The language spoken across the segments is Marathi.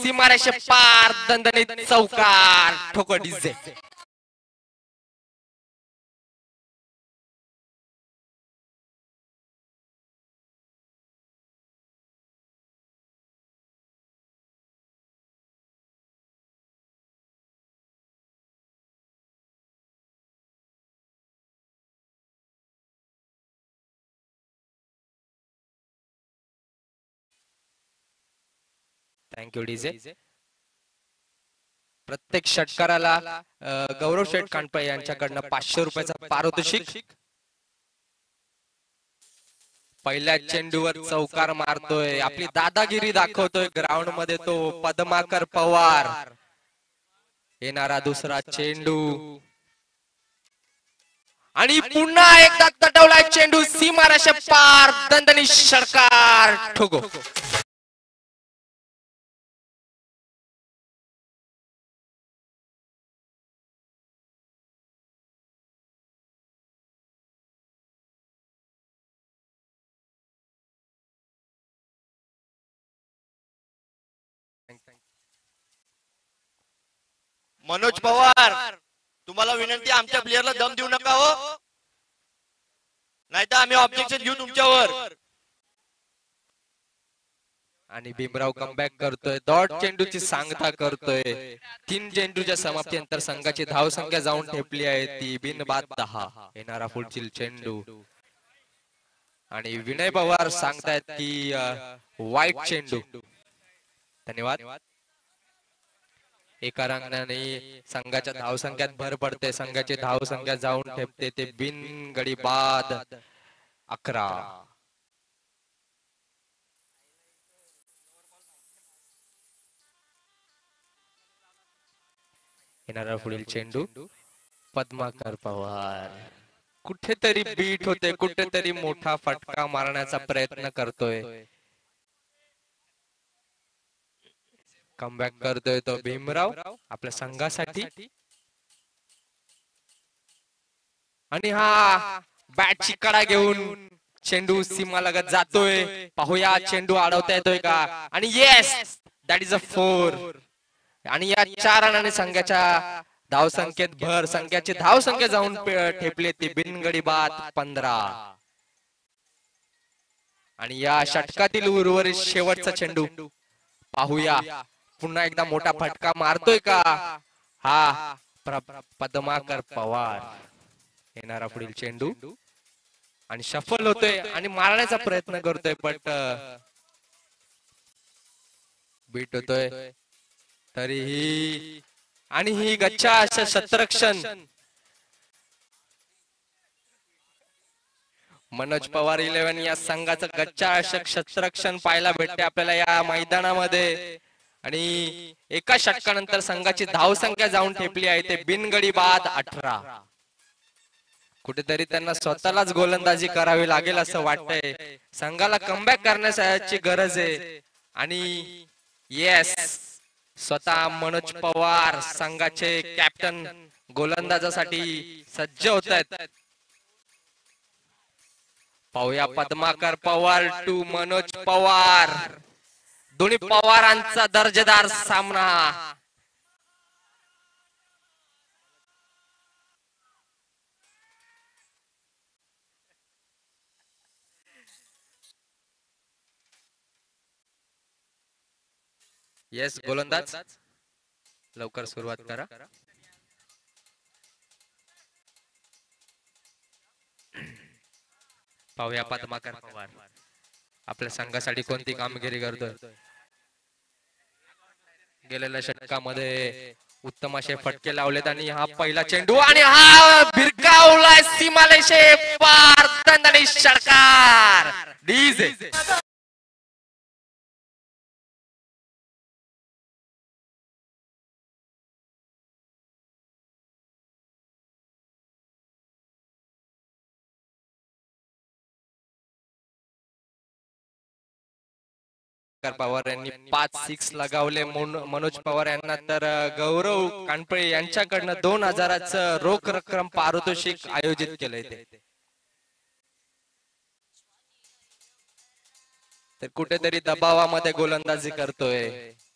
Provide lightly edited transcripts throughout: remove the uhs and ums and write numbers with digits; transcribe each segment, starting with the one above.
सीमारेषे पार दणदणीत चौकार ठोको डीजे. Thank you DJ. प्रत्येक षटकाराला गौरव शेठ कानपळे यांच्याकडनं 500 रुपयाचा पारितोषिक. पहिल्या चेंडूवर चौकार मारतोय, आपली दादागिरी दाखवतोय ग्राउंड मध्ये तो पद्माकर पवार. येणारा दुसरा चेंडू आणि पुन्हा एकदा तटवलाय चेंडू सीमारेषे पार दणदणीत षटकार ठोको. मनोज पवार, तुम्हाला विनंती, आमच्या प्लेयरला दम देऊ नका हो, नाहीतर आम्ही ऑब्जेक्शन घेऊ तुमच्यावर. आणि भीमराव कमबॅक करतोय, डॉट चेंडूची सांगता करतोय. 3 चेंडूच्या समाप्तीनंतर संघाची धाव संख्या जाऊन ठेपली आहे ती बिनबाद 10. येणारा पुढील चेंडू आणि विनय पवार सांगतायत की वाईट चेंडू. धन्यवाद. एका रंगाने संघाच्या धावसंख्यात भर पडते, संघाची धावसंख्या जाऊन ठेपते ते बिनगडी बाद 11. येणारा पुढील चेंडू पद्माकर पवार. कुठेतरी बीट होते, कुठेतरी मोठा फटका मारण्याचा प्रयत्न करतोय. कमबॅक करतोय तो भीमराव आपल्या संघासाठी. आणि हा बॅटची कडा घेऊन चेंडू सीमालगत जातोय. पाहूया चेंडू अडवता येतोय का. आणि येस, दॅट इज अ 4. आणि या 4 रनाने संघाच्या धावसंख्येत भर, संघाची धावसंख्या जाऊन ठेपले ती बिनगडी बाद 15. आणि या षटकातील उर्वरित शेवटचा चेंडू पाहूया, पुन्हा एकदा मोठा फटका मारतोय का हा पद्माकर पवार. येणारा पुढील चेंडू आणि सफल होतोय आणि मारण्याचा प्रयत्न करतोय, बट बीट होतोय तरीही. आणि ही गच्चा अशा शतरक्षण मनोज पवार 11 या संघाचं गच्चा अशा शतरक्षण पाहायला भेटते आपल्याला या मैदानामध्ये. आणि एका षटकानंतर संघाची धावसंख्या जाऊन ठेपली आहे ते बिनगडी बाद 18. कुठेतरी त्यांना स्वतःलाच गोलंदाजी करावी लागेल असं वाटतंय. संघाला कमबॅक करण्याची गरज आहे. आणि येस, स्वतः मनोज पवार संघाचे कॅप्टन गोलंदाजासाठी सज्ज होत आहेत. पाहूया पद्माकर पवार टू मनोज पवार. दोन्ही पवारांचा दर्जेदार सामना. येस गोलंदाज, लवकर सुरुवात करा. पाहूया पद्माकर पवार आपल्या संघासाठी कोणती कामगिरी करतोय. गेलेल्या षटकामध्ये उत्तम असे फटके लावलेत. आणि हा पहिला चेंडू आणि हा भिरकावलाय सीमारेषे पार दणदणीत षटकार. डीजे पवार यांनी 5-6 लगावले मनोज पवार यांना. तर गौरव कानपळे यांच्याकडनं 2000चं रोख रक्कम पारितोषिक आयोजित केलंय ते. तर कुठेतरी दबावामध्ये गोलंदाजी करतोय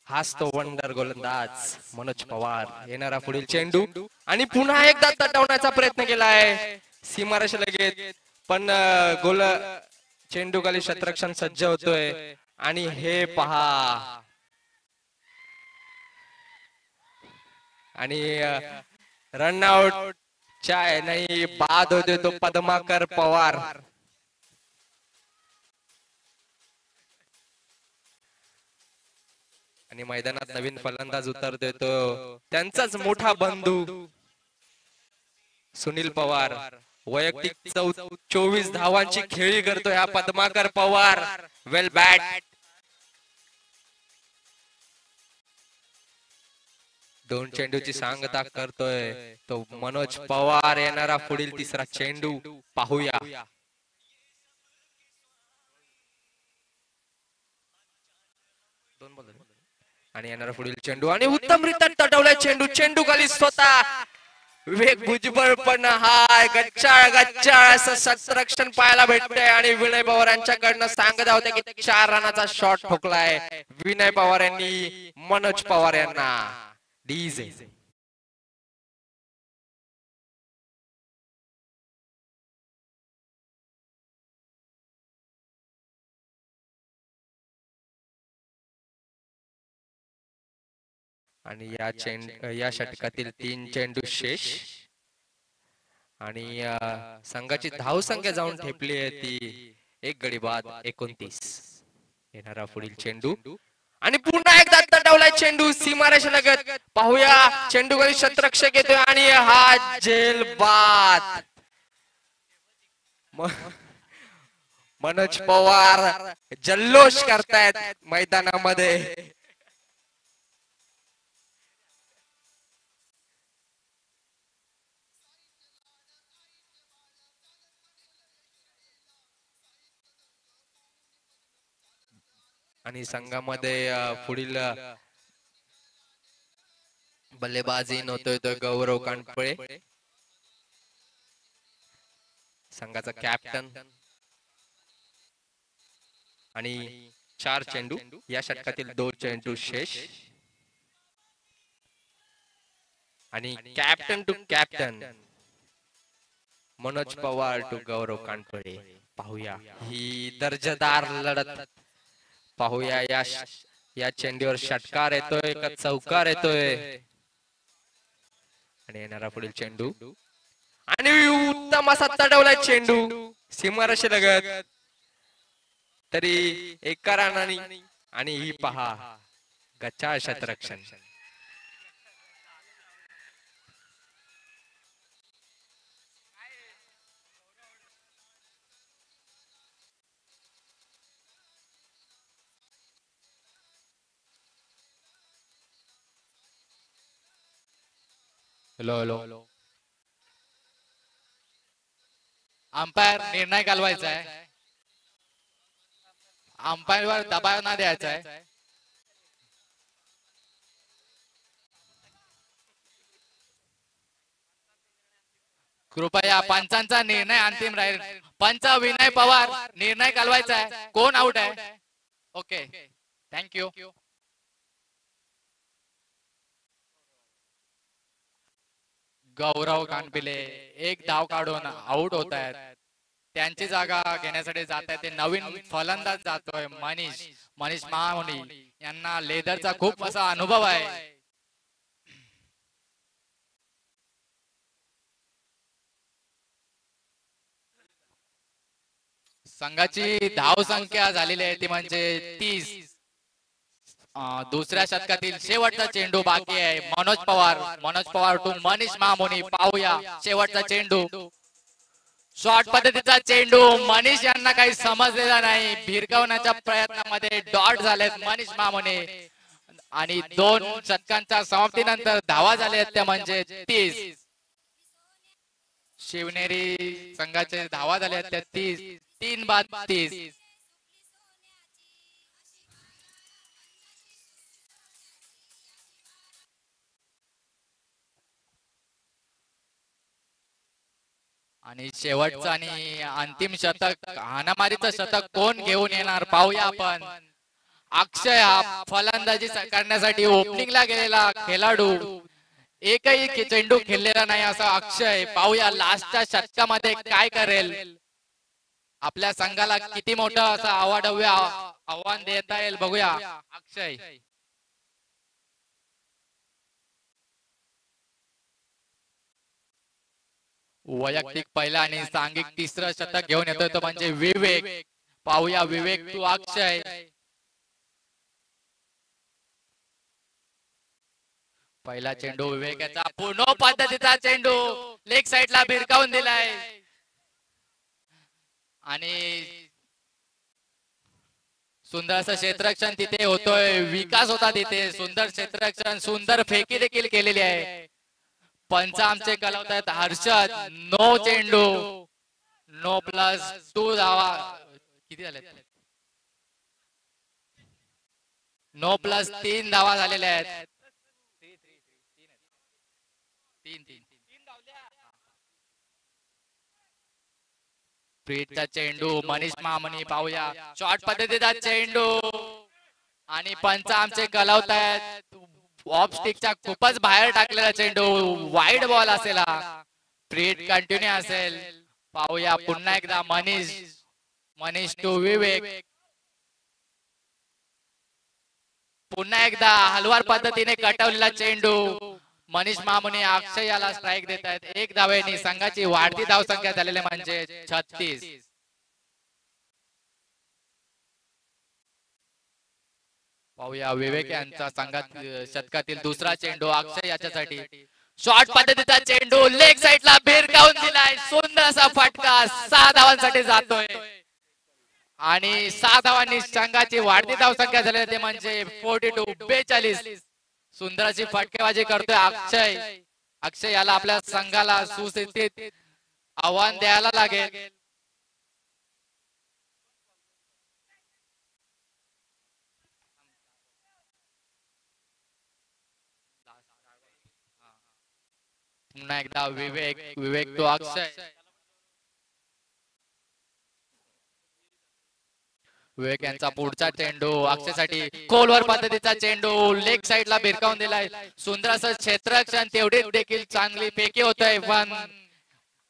हाच तो वंडर गोलंदाज मनोज पवार. येणारा पुढील चेंडू आणि पुन्हा एकदा तटवण्याचा प्रयत्न केलाय सीमारेष लगेच, पण गोल चेंडू खाली शतरक्षण सज्ज होतोय. आणि हे पहा, आणि रनआउट च्या नाही बाद होते तो पद्माकर पवार. आणि मैदानात नवीन फलंदाज उतरतोय तो त्यांचाच मोठा बंधू सुनील पवार. वैयक्तिक 24 धावांची खेळी करतोय हा पद्माकर पवार. वेल बॅट. दोन चेंडूची सांगता करतोय तो मनोज पवार. येणारा पुढील तिसरा चेंडू पाहूया. आणि येणारा पुढील चेंडू आणि उत्तमरित्या तटवलाय चेंडू. चेंडू खाली स्वतः वेग भुजबळ, पण हाय गच्चाळ गच्चाळ असं शतरक्षण पाहायला भेटतंय. आणि विनय पवार यांच्याकडनं सांगत होते की 4 रनाचा शॉट ठोकलाय विनय पवार यांनी मनोज पवार यांना. डीजे आणि या षटकातील 3 चेंडू शेष. आणि संघाची धाव संख्या जाऊन ठेपली आहे ती 1 गडी बाद 29. येणारा पुढील चेंडू आणि पुन्हा एकदा तटवलाय चेंडू सीमारेष लगत. पाहूया चेंडू खाली शतरक्षक येतोय आणि हा झेल बाद. मनोज पवार जल्लोष करतायत मैदानामध्ये. आणि संघामध्ये पुढील बल्लेबाजी नव्हतोय तो गौरव कानपळे, संघाचा कॅप्टन. आणि 4 चेंडू या षटकातील 2 चेंडू शेष. आणि captain to captain Manoj Pawar to Gaurav Kanpale. पाहूया ही दर्जेदार लढत. पाहूया या चेंडूवर षटकार येतोय का चौकार येतोय. आणि येणारा पुढील चेंडू आणि उत्तम असा तडवलाय चेंडू सीमारेष लगत. तरी एका रानाने. आणि ही पहा गच्चाळ शतरक्षण. Hello hello. अंपायर निर्णय घालवायचा आहे. अंपायर वर दबाव ना द्यायचा आहे. कृपया पंचांचा निर्णय अंतिम राहील. पंच विनय पवार निर्णय घालवायचा आहे. कोण आउट आहे? Okay, thank you. गौरव कानपिले 1 धाव काढून आउट होत आहेत. त्यांची जागा घेण्यासाठी जात आहे ते नवीन फलंदाज जातोय मनीष महामुनी. यांना लेदरचा खूप असा अनुभव आहे. संघाची धाव संख्या झालेली आहे ती म्हणजे 30. दुसऱ्या षटकातील शेवटचा चेंडू बाकी आहे. मनोज पवार टू मनीष महामुनी. पाहूया शेवटचा चेंडू. शॉर्ट पद्धतीचा चेंडू. मनीष यांना काही समजलेला नाही. भिरकावण्याच्या प्रयत्नामध्ये डॉट झालेत मनीष महामुनी. आणि 2 षटकांच्या समाप्तीनंतर धावा झाल्या त्या म्हणजे 30. शिवनेरी संघाचे धावा झाल्या त्या 30. 3 बाद 30. आणि शेवटचं आणि अंतिम शतक हाणामारीचं शतक कोण घेऊन येणार पाहूया आपण. अक्षय हा फलंदाजी करण्यासाठी ओपनिंगला गेलेला खेळाडू एकही चेंडू खेळलेला नाही असा अक्षय. पाहूया लास्टच्या षटकामध्ये काय करेल. आपल्या संघाला किती मोठं असं अवाढव्य आव्हान देता येईल बघूया. अक्षय वैयक्तिक पहिला आणि सांघिक तिसरं शतक घेऊन येतोय तो म्हणजे विवेक. पाहूया विवेक तू अक्षय. पहिला चेंडू विवेकाचा पूर्ण पद्धतीचा चेंडू लेग साइडला भिरकावून दिलाय आणि सुंदर असं क्षेत्ररक्षण तिथे होतोय. विकास होता तिथे. सुंदर क्षेत्ररक्षण सुंदर फेकी देखील केलेली आहे. पंच आमचे कलवतायत हर्षद. नो चेंडू नो +2 धावा. किती झाले? नो +3 धावा झालेल्या आहेत. प्रीतचा चेंडू मनीष मामनी. पाहूया शॉर्ट पद्धतीचा चेंडू आणि पंच आमचे कलवतायत. ऑफ स्टिकच्या खूपच बाहेर टाकलेला चेंडू. वाईड बॉल असेल हा. प्रीत कंटिन्यू असेल. पाहूया पुन्हा एकदा मनीष टू विवेक. पुन्हा एकदा हलवार पद्धतीने कटवलेला चेंडू. मनीष मामुनी अक्षय याला स्ट्राईक देत आहेत. एक धावेने संघाची वाढती धावसंख्या झालेली म्हणजे 36. पाहूया विवेक यांचा संघात शतकातील दुसरा चेंडू अक्षय याच्यासाठी. शॉर्ट पद्धतीचा चेंडू लेग साइडला भिरकावून दिलाय. सुंदर असा फटका 6 धावांसाठी जातोय आणि 6 धावांनी संघाची वाढती धावसंख्या झाली ते म्हणजे 42. सुंदर अशी फटकेबाजी करतोय अक्षय याला आपल्या संघाला सुस्थितीत आव्हान द्यायला लागेल. पुन्हा एकदा विवेक तो अक्षय. विवेक यांचा पुढचा चेंडू अक्षयसाठी खोलवर पद्धतीचा चेंडू लेग साइडला भिरकावून दिलाय. सुंदर असं क्षेत्ररक्षण तेवढीच देखील चांगली पैकी होतोय पण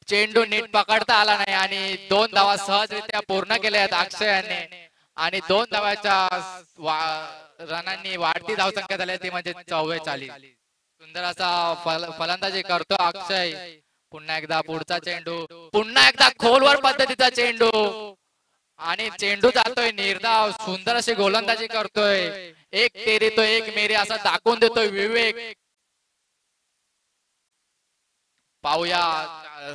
चेंडू नीट पकडता आला नाही आणि 2 धावा सहजरित्या पूर्ण केल्या आहेत अक्षयाने आणि 2 धावाच्या रनांनी वाढती धावसंख्या झाली ती म्हणजे 44. सुंदर असा फलंदाजी करतो अक्षय. पुन्हा एकदा पुढचा चेंडू. पुन्हा एकदा खोलवर पद्धतीचा चेंडू आणि चेंडू जातोय निर्धाव. सुंदर अशी गोलंदाजी करतोय. एक तेरी तो एक मेरी असं दाखवून देतोय विवेक. पाहूया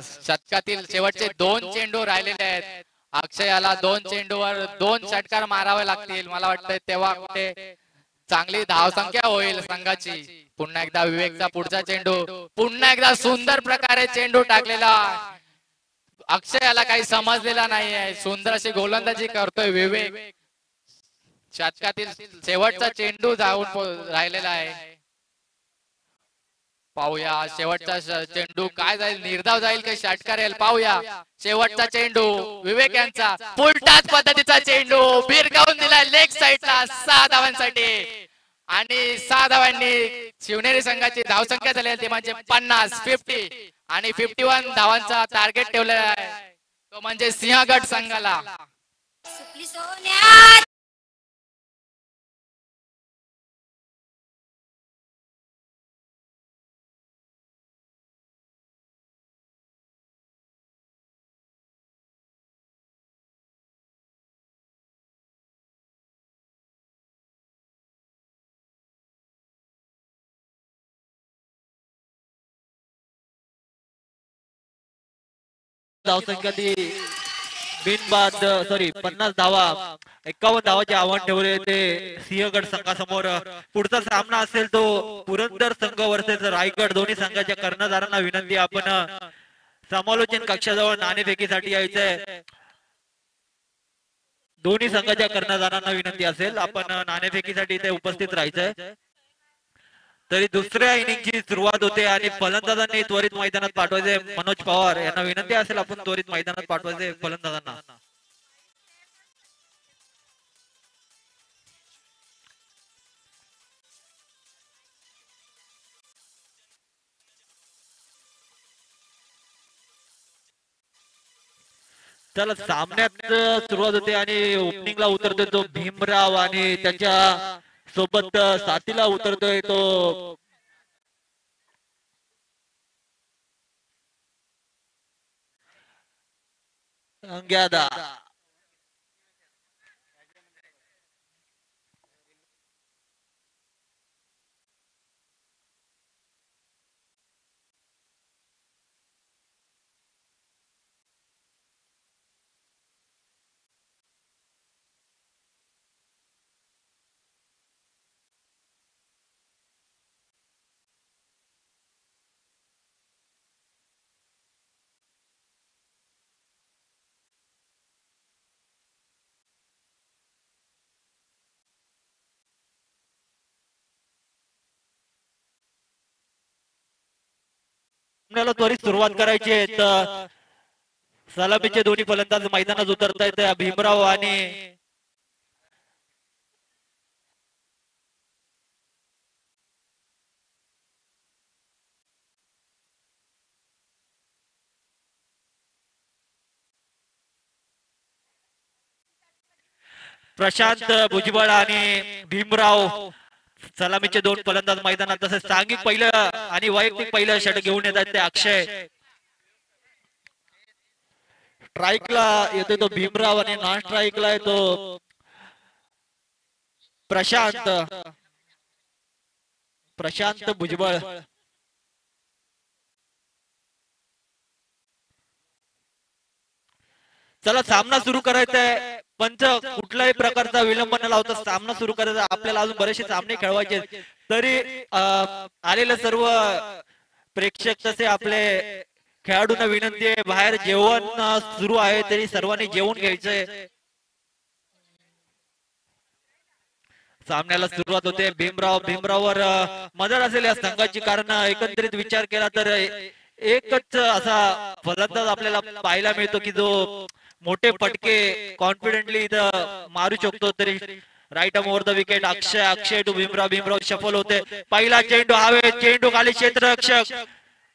शतकातील शेवटचे 2 चेंडू राहिलेले आहेत. अक्षयाला 2 चेंडूवर 2 षटकार मारावे लागतील. मला वाटतंय तेव्हा कुठे चांगली धावसंख्या होईल संघाची. पुन्हा एकदा विवेकचा पुढचा चेंडू. पुन्हा एकदा सुंदर प्रकारे चेंडू टाकलेला. अक्षयाला काही समजलेला नाहीये. सुंदर अशी गोलंदाजी करतोय विवेक. षटकातील शेवटचा चेंडू जाऊन राहिलेला आहे. पाहूया शेवटचा चेंडू काय जाईल. निर्धाव जाईल काही षटकार येईल. पाहूया शेवटचा चेंडू विवेक यांचा. उलटाच पद्धतीचा चेंडू भिरकावून दिला लेग साइडला 6 धावांसाठी आणि 6 धावांनी शिवनेरी संघाची धावसंख्या झाली आहे ती म्हणजे 50 आणि 51 धावांचा टार्गेट ठेवलेला आहे तो म्हणजे सिंहगड संघाला. धावसंख्या ती बिनबाद 50 धावा 51 धावाचे आव्हान ठेवले ते सिंहगड संघासमोर. पुढचा सामना असेल तो पुरंदर संघ वर्सेस रायगड. दोन्ही संघाच्या कर्णधारांना विनंती आपण समालोचन कक्षाजवळ नाणेफेकीसाठी यायचंय. दोन्ही संघाच्या कर्णधारांना विनंती असेल आपण नाणेफेकीसाठी इथे उपस्थित राहायचंय. तरी दुसऱ्या इनिंगची सुरुवात होते आणि फलंदाजांनी त्वरित मैदानात पाठवायचे. मनोज पवार यांना विनंती असेल आपण त्वरित मैदानात पाठवायचे फलंदाजांना. चला सामन्यात सुरुवात होते आणि ओपनिंगला उतरतोय तो भीमराव आणि त्याच्या सोबत साथीला उतरतोय तो अंग्यादा. सामन्याला त्वरित सुरुवात करायची आहे. तर सलामीचे दोन्ही फलंदाज मैदानात उतरतायत भीमराव आणि प्रशांत भुजबळ आणि भीमराव सलामीचे दोन फलंदाज मैदानात. तसेच सांघिक पहिलं आणि वैयक्तिक पहिलं षटक घेऊन येतात ते अक्षय. स्ट्राईकला येतोय तो भीमराव आणि नॉन स्ट्राईकला येतो प्रशांत भुजबळ. चला सामना सुरू करायचा आहे. पंच कुठल्याही प्रकारचा विलंब न लावता सामना सुरू करायचा. आपल्याला अजून बरेचसे सामने खेळवायचे तरी आलेले सर्व प्रेक्षक तसे आपले खेळाडूंना विनंती आहे बाहेर जेवण सुरू आहे तरी सर्वांनी जेवून घ्यायचंय. सामन्याला सुरुवात होते. भीमराववर मदत असेल या संघाची कारण एकंदरीत विचार केला तर एकच असा फलंदाज आपल्याला पाहायला मिळतो की जो मोठे फटके कॉन्फिडेंटली इथं मारू शकतो. तरी right arm over the wicket Akshay to Bhimrao shuffle होते. पहिला चेंडू हवे चेंडू खाली क्षेत्ररक्षक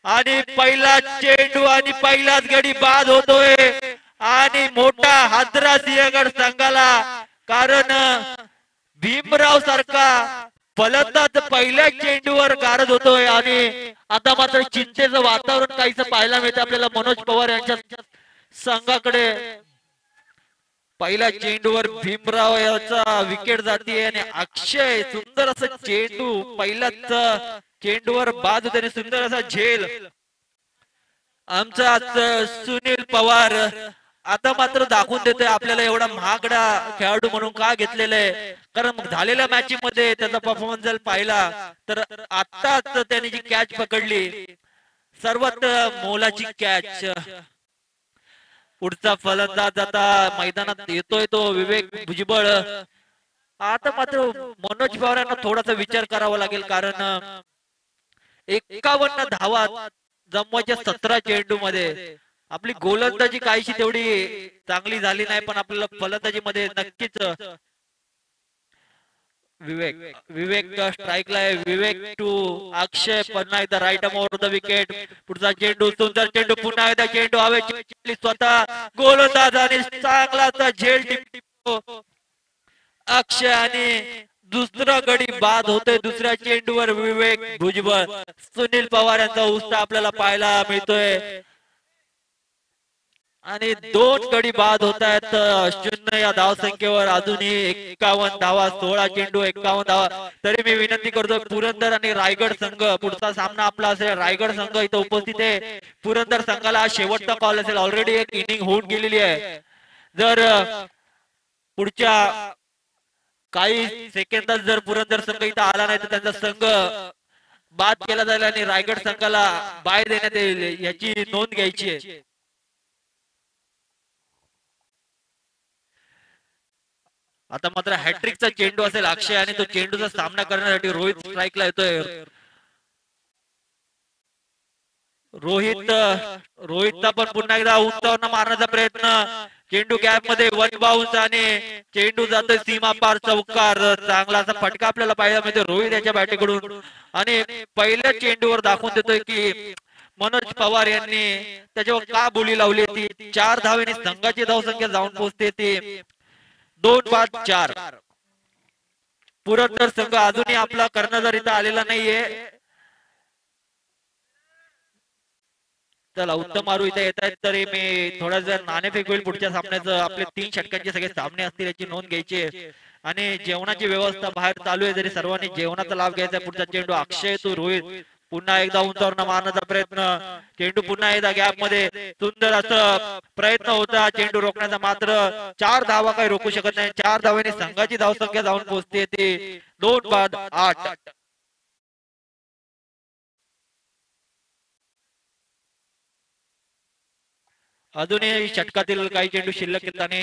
आणि पहिला चेंडू आणि पहिलाच गडी बाद होतोय आणि मोठा हादरा सिंहगड संघाला. कारण भीमराव सारखा फलंदाज पहिल्या चेंडूवर गारद होतोय आणि आता मात्र चिंतेचं वातावरण काहीच पाहायला मिळतं आपल्याला मनोज पवार यांच्या संघाकडे. पहिल्या चेंडूवर भीमराव याचा विकेट जाते आणि अक्षय सुंदर असं चेंडू पहिल्याच चेंडूवर बाद होते आणि सुंदर असा झेल आमचा सुनील पवार आता मात्र दाखवून देतोय आपल्याला एवढा महागडा खेळाडू म्हणून का घेतलेला आहे. कारण झालेल्या मॅच मध्ये त्याचा परफॉर्मन्स जर पाहिला तर आताच त्याने जी कॅच पकडली सर्वात मोलाची कॅच. पुढचा फलंदाज आता मैदानात येतोय तो विवेक भुजबळ. आता मात्र मनोज पवार यांना थोडासा विचार करावा लागेल कारण 51 धावा जमवायच्या 17 चेंडू मध्ये. आपली गोलंदाजी काहीशी तेवढी चांगली झाली नाही पण आपल्याला फलंदाजी मध्ये नक्कीच विवेक स्ट्राईकला आहे. विवेक टू अक्षय पुन्हा एकदा right arm over the wicket. पुढचा चेंडू सुंदर चेंडू पुन्हा एकदा चेंडू हवे स्वतः गोलंदाज आणि चांगला झेल टिपतो अक्षय आणि दुसरा गडी बाद होतोय दुसऱ्या चेंडूवर विवेक भुजबळ. सुनील पवार यांचा उत्साह आपल्याला पाहायला मिळतोय आणि 2 गडी बाद होत आहेत 0 या धावसंख्येवर. अजूनही 51 धावा 16 चेंडू 51 धावा. तरी मी विनंती करतो पुरंदर आणि रायगड संघ पुढचा सामना आपला असेल. रायगड संघ इथं उपस्थित आहे. पुरंदर संघाला शेवटचा कॉल असेल. ऑलरेडी एक इनिंग होऊन गेलेली आहे. जर पुढच्या काही सेकंदात जर पुरंदर संघ इथं आला नाही तर त्यांचा संघ बाद केला जाईल आणि रायगड संघाला बाय देण्यात येईल याची नोंद घ्यायची आहे. आता मात्र हॅट्रिकचा चेंडू असेल अक्षय आणि तो चेंडूचा सामना करण्यासाठी रोहित स्ट्राईकला येतोय. रोहितचा पण पुन्हा एकदा उंचावरनं मारण्याचा प्रयत्न. चेंडू गॅप मध्ये 1 बाउन्स आणि चेंडू जातोय सीमा पार चौकार. चांगला असा फटका आपल्याला पाहायला मिळतोय रोहित याच्या बॅटीकडून आणि पहिल्या चेंडूवर दाखवून देतोय की मनोज पवार यांनी त्याच्यावर का बोली लावली ती 4 धावेने संघाची धावसंख्या जाऊन पोहोचते ती 2-5-4. पुरंदर संघ अजूनही आपला कर्णधार इथं आलेला नाहीये. चला उत्तम मारू इथे येत आहेत तरी मी थोडा जर नाणेफेक होईल पुढच्या सामन्याचं. आपले 3 षटकांचे सगळे सामने असतील याची नोंद घ्यायची आणि जेवणाची व्यवस्था बाहेर चालू आहे. जरी सर्वांनी जेवणाचा लाभ घ्यायचा. पुढचा चेंडू अक्षय तू रोहित पुन्हा एकदा उंचावरनं मारण्याचा प्रयत्न. चेंडू पुन्हा एकदा गॅप मध्ये सुंदर असं प्रयत्न होता चेंडू रोखण्याचा. मात्र 4 धावा काही रोखू शकत नाही. 4 धावांनी संघाची धावसंख्या जाऊन पोहोचते ती 2-8. अजूनही षटकातील काही चेंडू शिल्लक आहेत आणि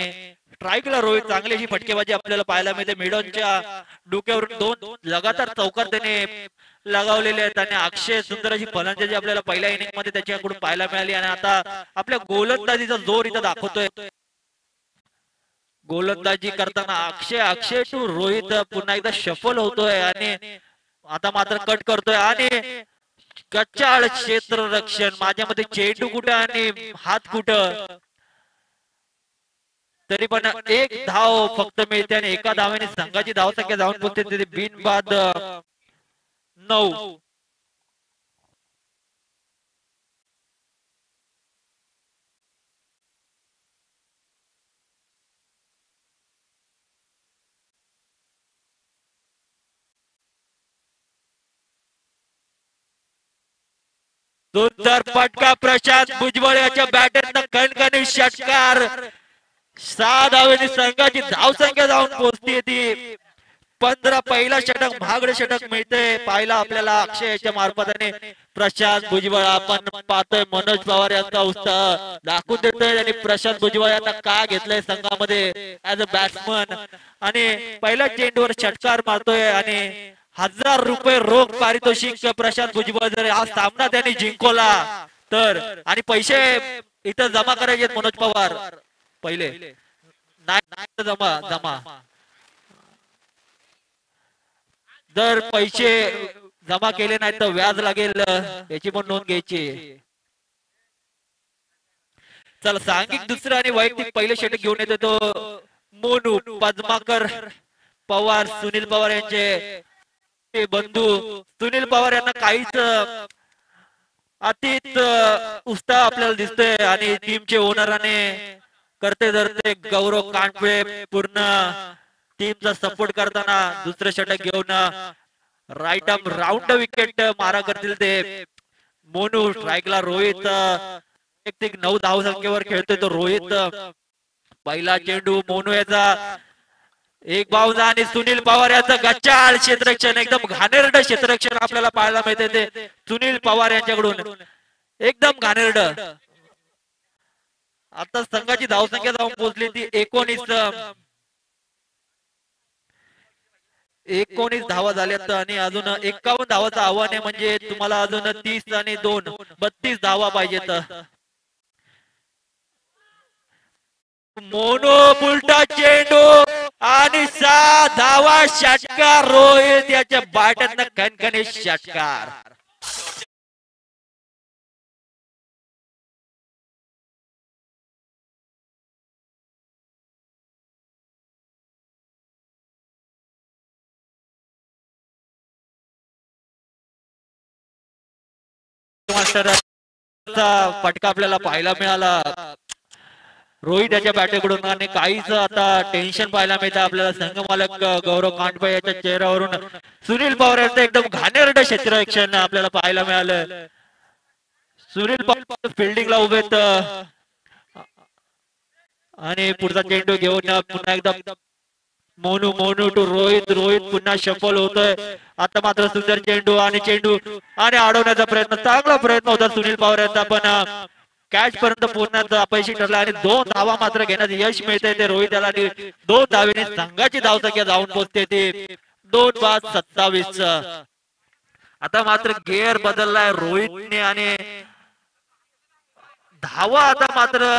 स्ट्राईकला रोहित चांगली अशी फटकेबाजी आपल्याला पाहायला मिळते. मिडॉनच्या डोक्यावरून 2 लगातार चौकार त्याने लगावलेले आहेत आणि अक्षय सुंदर अशी फलंदाजी आपल्याला पहिल्या इनिंग मध्ये त्याच्याकडून पाहायला मिळाली आणि आता आपल्या गोलंदाजीचा जोर इथं दाखवतोय. गोलंदाजी करताना अक्षय टू रोहित पुन्हा एकदा शफल होतोय आणि आता मात्र कट करतोय आणि कच्चाळ क्षेत्ररक्षण. माझ्या मध्ये चेंडू कुठं आणि हात कुठं. तरी पण 1 धाव फक्त मिळते आणि एका धावेने संघाची धावसंख्या जाऊन पोहोचते बिनबाद 9. सुंदर फटका प्रशांत भुजबळ याच्या बॅटरनं कणकणी षटकार. 6 धावेने संघाची धावसंख्या जाऊन पोहोचते ती 15. पहिला षटक महागडे षटक मिळते पाहिला आपल्याला अक्षय याच्या मार्फताने. प्रशांत भुजबळ आपण पाहतोय मनोज पवार यांचा उत्साह दाखवून देतोय आणि प्रशांत भुजबळ यांना का घेतलंय संघामध्ये ऍज अ बॅट्समन आणि पहिल्या चेंडूवर षटकार मारतोय आणि 1000 रुपये रोख पारितोषिक प्रशांत भुजबळ जर हा सामना त्यांनी जिंकवला तर. आणि पैसे इथं जमा करायचे मनोज पवार पहिले नाही जमा जर पैसे जमा केले नाही तर व्याज लागेल याची पण नोंद घ्यायची. चला सांघिक दुसरं आणि वैयक्तिक पहिले षटक घेऊन येतो तो मोनू पद्माकर पवार. सुनील पवार यांचे बंधू सुनील पवार यांना काहीच अतीत उत्साह आपल्याला दिसतोय आणि टीमचे ओनराने करते धरते गौरव कांडपे पूर्ण टीमचा सपोर्ट करताना दुसरं षटक घेऊन राईट आर्म राऊंड विकेट मारा करतील ते. मोनू स्ट्राईकला रोहित वैयक्तिक 9 धावसंख्येवर खेळतोय तो रोहित. पहिला चेंडू मोनू याचा एक बाउंस आणि सुनील पवार याचं गच्चाळ क्षेत्ररक्षण. एकदम घाणेरडं क्षेत्ररक्षण आपल्याला पाहायला मिळते ते सुनील पवार यांच्याकडून. एकदम घाणेरडं. आता संघाची धावसंख्या जाऊन पोहोचली ती 19 धावा झाल्यात आणि अजून 51 धावाचं आव्हान आहे. म्हणजे तुम्हाला अजून 30 आणि 2 32 धावा पाहिजेत. मोनो उलटा चेंडू आणि 6 धावा षटकार. रोहित याच्या बॅटरनं कणकणी षटकार. फटका आपल्याला पाहायला मिळाला रोहित याच्या बॅटकडून आणि काहीच आता टेन्शन पाहायला मिळतं आपल्याला. संघ मालक गौरव कांडपे याच्या चेहऱ्यावरून. सुनील पवार यांचं एकदम घाणेरडं क्षेत्ररक्षण आपल्याला पाहायला मिळालं. सुनील पवार फिल्डिंगला उभेत आणि पुढचा चेंडू घेऊन पुन्हा एकदा मोनू टू रोहित पुन्हा सफल होतोय. आता मात्र सुंदर चेंडू आणि अडवण्याचा प्रयत्न. चांगला प्रयत्न होता सुनील पवार यांचा पण कॅच पर्यंत पोहोचण्यात अपयशी ठरला आणि 2 धावा मात्र घेण्यात यश मिळते ते रोहित याला. 2 धावेने संघाची धावसंख्या जाऊन पोहोचते ती 2-5-27. आता मात्र गेअर बदललाय रोहितने आणि धावा आता मात्र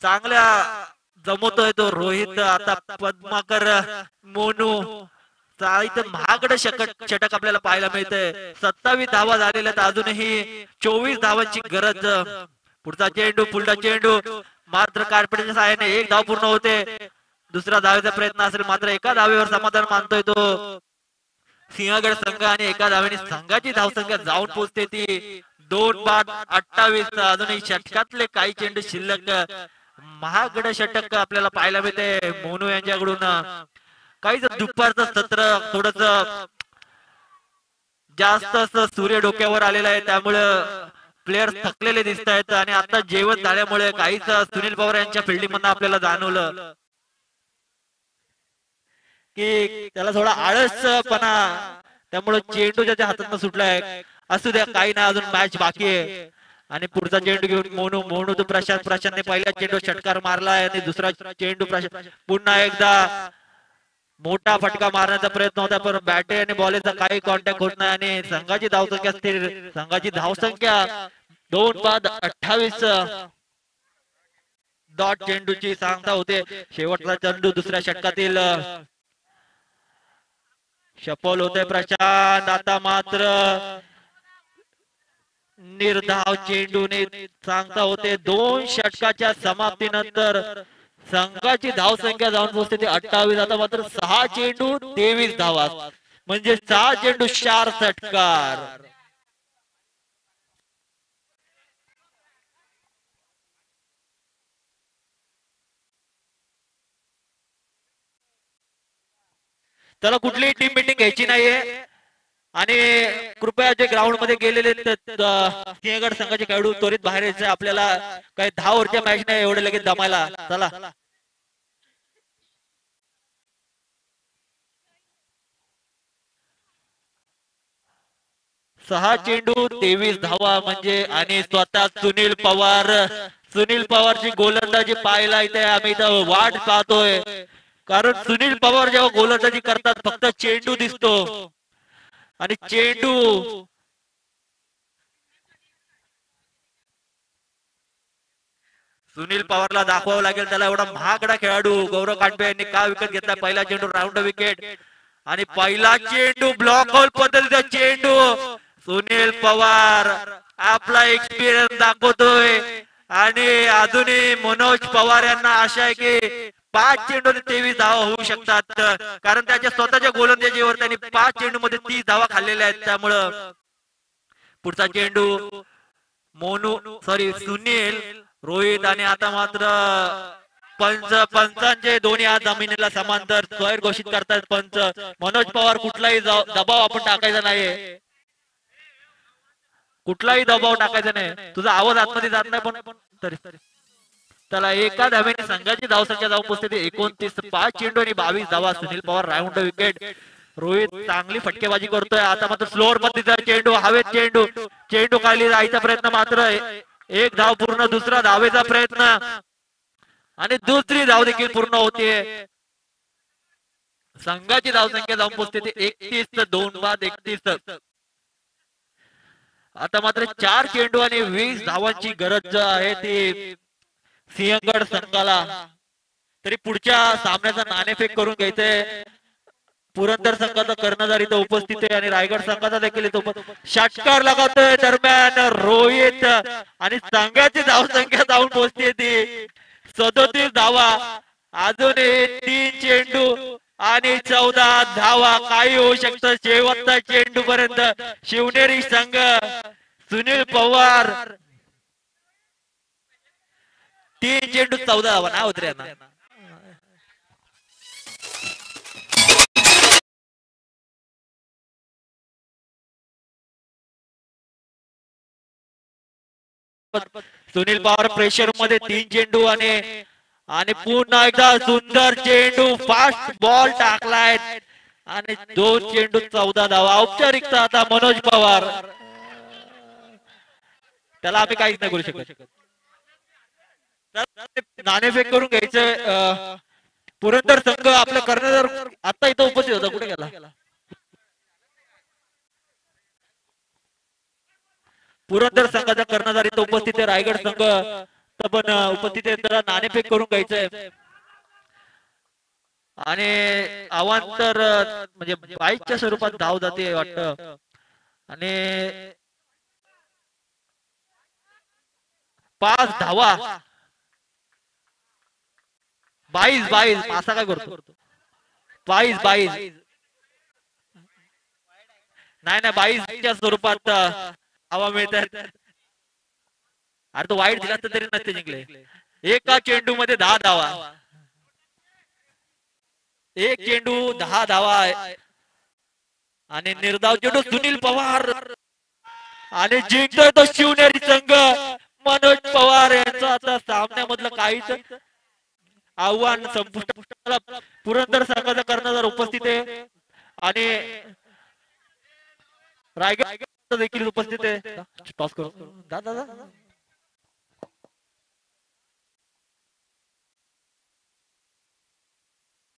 चांगल्या जमवतोय तो रोहित. आता पद्माकर मोनू इथं महागड षटक आपल्याला पाहायला मिळतंय. 27 धावा झालेल्या आहेत, अजूनही 24 धावांची गरज. पुढचा चेंडू, पुढचा चेंडू मात्र कार्पेटच्या सहाय्याने एक धाव पूर्ण होते. दुसरा धावेचा प्रयत्न असेल, मात्र एका धावेवर समाधान मानतोय तो सिंहगड संघ आणि एका धावेने संघाची धावसंख्या जाऊन पोहोचते ती 2-28. अजूनही षटकातले काही चेंडू शिल्लक. महागड षटक आपल्याला पाहायला मिळते मोनू यांच्याकडून. काहीच दुपारचं सत्र थोडस जास्त असं सूर्य डोक्यावर आलेलं आहे, त्यामुळं प्लेयर थकलेले दिसत आहेत. आणि आता जेवण झाल्यामुळे काहीच सुनील पवार यांच्या फिल्डिंग मधून आपल्याला जाणवलं की त्याला थोडा आळसपणा, त्यामुळे चेंडू त्याच्या हातातून सुटलाय. असू द्या, काही नाही, अजून मॅच बाकी आहे. आणि पुढचा चेंडू घेऊन मोनू तो प्रशांतने पहिल्या चेंडू षटकार मारलाय आणि दुसरा चेंडू पुन्हा एकदा मोठा फटका मारण्याचा प्रयत्न होता, पण बॅटे आणि बॉलचा काही कॉन्टॅक्ट होत नाही आणि संघाची धावसंख्या स्थिर. संघाची धावसंख्या 2-28. डॉट चेंडूची सांगता होते. शेवटचा चेंडू दुसऱ्या षटकातील शफल होते प्रशांत. आता मात्र निर्धाव चेंडूने सांगता होते 2 षटकाच्या समाप्तीनंतर संघाची धावसंख्या जाऊन पोहोचते ती 28. आता मात्र 6 चेंडू 23 धावा, म्हणजे 6 चेंडू 4 षटकार. त्याला कुठलीही टीम मिटिंग घ्यायची नाहीये आणि कृपया जे ग्राउंड मध्ये गेलेले सिंहगड संघाचे खेळाडू त्वरित बाहेर यायचे. आपल्याला काही 10 ओव्हरच्या मॅच नाही एवढे लगेच जमायला. चला, 6 चेंडू 23 धावा म्हणजे. आणि स्वतः सुनील पवारची गोलंदाजी पाहायला इथे आम्ही इथं वाट पाहतोय, कारण सुनील पवार जेव्हा गोलंदाजी करतात फक्त चेंडू दिसतो आणि चेंडू सुनील पवारला दाखवावं लागेल. त्याला एवढा महागडा खेळाडू गौरव काटबे यांनी का विकेट घेतला. पहिला चेंडू राऊंड विकेट आणि पहिला चेंडू ब्लॉक होल पद्धतीचा चेंडू. सुनील पवार आपला एक्सपिरियन्स दाखवतोय आणि अजूनही मनोज पवार यांना आशा आहे की 5 चेंडू 23 धावा होऊ शकतात, कारण त्याच्या स्वतःच्या गोलंदाजीवर त्यांनी 5 चेंडू मध्ये 30 धावा खाल्लेल्या आहेत. त्यामुळं पुढचा चेंडू सुनील, रोहित आणि आता मात्र पंचांचे दोन्ही हात जमिनीला समांतर स्वैर घोषित करतात पंच. मनोज पवार कुठलाही दबाव आपण टाकायचा नाहीये, कुठलाही दबाव टाकायचा नाही. तुझा आवाज आतमध्ये जात नाही पण तरी त्याला एका धावेने संघाची धावसंख्या जाऊन पोहोचते 29. 5 चेंडू आणि 22 धावा. Sunil Pawar round wicket. रोहित चांगली फटकेबाजी करतोय. आता मात्र स्लोअर पद्धतीचा चेंडू, हवेत चेंडू खाली जायचा प्रयत्न, मात्र एक धाव पूर्ण. दुसरा धावेचा प्रयत्न आणि दुसरी धाव देखील पूर्ण होते. संघाची धावसंख्या जाऊन पोहोचते 31. 2-31. आता मात्र 4 चेंडू आणि 20 धावांची गरज आहे ती सिंहगड संघाला. तरी पुढच्या सामन्याचा नाणेफेक करून घ्यायचंय. पुरंदर संघाचा कर्णधार इथं उपस्थित आहे आणि रायगड संघाचा देखील इथं षटकार लगावतोय. दरम्यान रोहित आणि संघाची धावसंख्या जाऊन पोहोचते ती 37 धावा. अजूनही 3 चेंडू आणि 14 धावा. काही होऊ शकतं शेवटचा चेंडू पर्यंत. शिवनेरी संघ, सुनील पवार 3 चेंडू 14 धावा. नाव होत रे ना. सुनील पवार प्रेशर मध्ये 3 चेंडू आणि पुन्हा एकदा सुंदर चेंडू, फास्ट बॉल टाकलाय आणि 2 चेंडू 14 धावा. औपचारिकता आता मनोज पवार, त्याला आम्ही काहीच नाही करू शकत. नाणेफेक करून घ्यायचं. पुरंदर संघ आपल्या कर्णधार आता इथं उपस्थित होता, कुठे गेला? पुरंदर संघाचा कर्णधार इथं उपस्थित आहे. रायगड संघ पण उपस्थित आहे. त्याला नाणेफेक करून घ्यायचंय. आणि अवांतर म्हणजे बाईकच्या स्वरूपात धाव जाते वाटतं. आणि 5 धावा. 22 असा काय करतो? 22 नाही 22च्या स्वरूपात धावा मिळतात. अरे तो वाईट दिला तरी नसते जिंकले. एका चेंडू मध्ये 10 धावा. एक चेंडू 10 धावा. आणि निर्धाव चेंडू सुनील पवार आणि जिंकतोय तो शिवनेरी संघ. मनोज पवार यांचं आता सामन्यामधलं काहीच आव्हान संपुष्टाला पुरंदर संघाचा कर्णधार उपस्थित आहे आणि रायगड देखील उपस्थित आहे. टॉस करू दादा